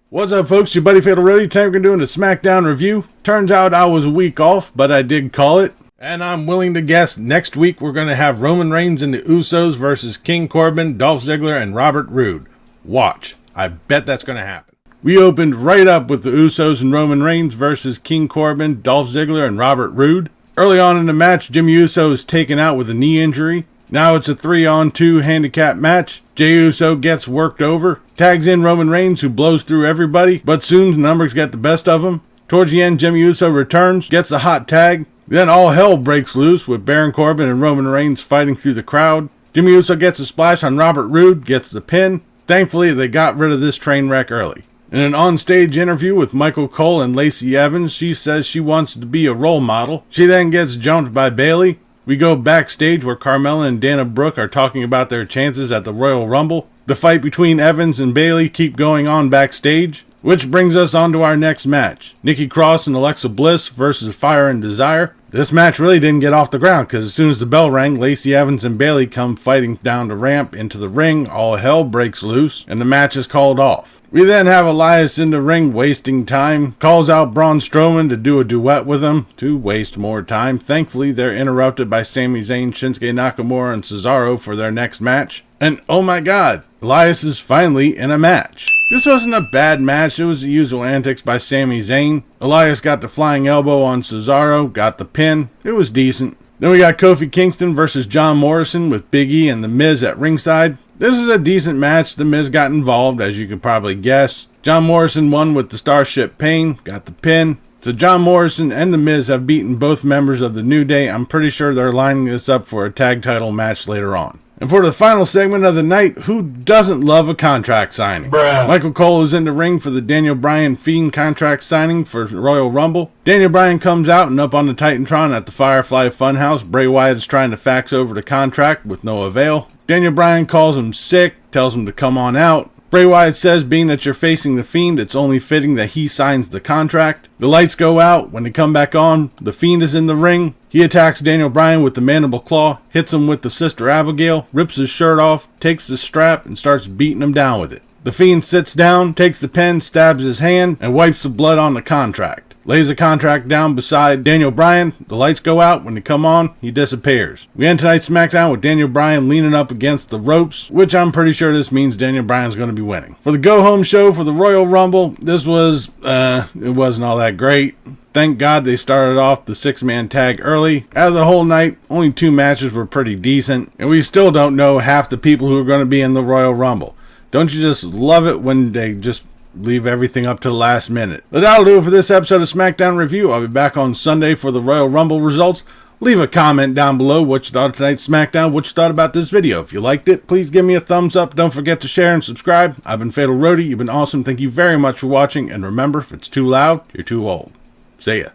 What's up, folks? Your buddy Fatalroadie. Today we're doing a Smackdown review. Turns out I was a week off, but I did call it. And I'm willing to guess next week we're going to have Roman Reigns and the Usos versus King Corbin, Dolph Ziggler, and Robert Roode. Watch. I bet that's going to happen. We opened right up with the Usos and Roman Reigns versus King Corbin, Dolph Ziggler, and Robert Roode. Early on in the match, Jimmy Uso is taken out with a knee injury. Now it's a 3-on-2 handicap match. Jey Uso gets worked over, tags in Roman Reigns, who blows through everybody, but soon numbers get the best of him. Towards the end, Jimmy Uso returns, gets a hot tag. Then all hell breaks loose with Baron Corbin and Roman Reigns fighting through the crowd. Jimmy Uso gets a splash on Robert Roode, gets the pin. Thankfully, they got rid of this train wreck early. In an on-stage interview with Michael Cole and Lacey Evans, she says she wants to be a role model. She then gets jumped by Bayley. We go backstage where Carmella and Dana Brooke are talking about their chances at the Royal Rumble. The fight between Evans and Bayley keep going on backstage, which brings us on to our next match. Nikki Cross and Alexa Bliss versus Fire and Desire. This match really didn't get off the ground because as soon as the bell rang, Lacey Evans and Bayley come fighting down the ramp into the ring. All hell breaks loose and the match is called off. We then have Elias in the ring wasting time, calls out Braun Strowman to do a duet with him to waste more time. Thankfully, they're interrupted by Sami Zayn, Shinsuke Nakamura, and Cesaro for their next match. And oh my god, Elias is finally in a match. This wasn't a bad match, it was the usual antics by Sami Zayn. Elias got the flying elbow on Cesaro, got the pin, it was decent. Then we got Kofi Kingston versus John Morrison with Big E and The Miz at ringside. This was a decent match. The Miz got involved, as you could probably guess. John Morrison won with the Starship Pain, got the pin. So John Morrison and The Miz have beaten both members of the New Day. I'm pretty sure they're lining this up for a tag title match later on. And for the final segment of the night, who doesn't love a contract signing? Michael Cole is in the ring for the Daniel Bryan Fiend contract signing for Royal Rumble. Daniel Bryan comes out and up on the Titantron at the Firefly Funhouse. Bray Wyatt is trying to fax over the contract with no avail. Daniel Bryan calls him sick, tells him to come on out. Bray Wyatt says, being that you're facing the Fiend, it's only fitting that he signs the contract. The lights go out. When they come back on, the Fiend is in the ring. He attacks Daniel Bryan with the mandible claw, hits him with the Sister Abigail, rips his shirt off, takes the strap, and starts beating him down with it. The Fiend sits down, takes the pen, stabs his hand, and wipes the blood on the contract. Lays the contract down beside Daniel Bryan. The lights go out. When they come on, he disappears. We end tonight's SmackDown with Daniel Bryan leaning up against the ropes, which I'm pretty sure this means Daniel Bryan's going to be winning. For the go-home show for the Royal Rumble, this was, it wasn't all that great. Thank God they started off the 6-man tag early. Out of the whole night, only 2 matches were pretty decent, and we still don't know half the people who are going to be in the Royal Rumble. Don't you just love it when they just leave everything up to the last minute? But that'll do it for this episode of SmackDown Review. I'll be back on Sunday for the Royal Rumble results. Leave a comment down below what you thought of tonight's SmackDown, what you thought about this video. If you liked it, please give me a thumbs up. Don't forget to share and subscribe. I've been Fatalroadie. You've been awesome. Thank you very much for watching. And remember, if it's too loud, you're too old. See ya.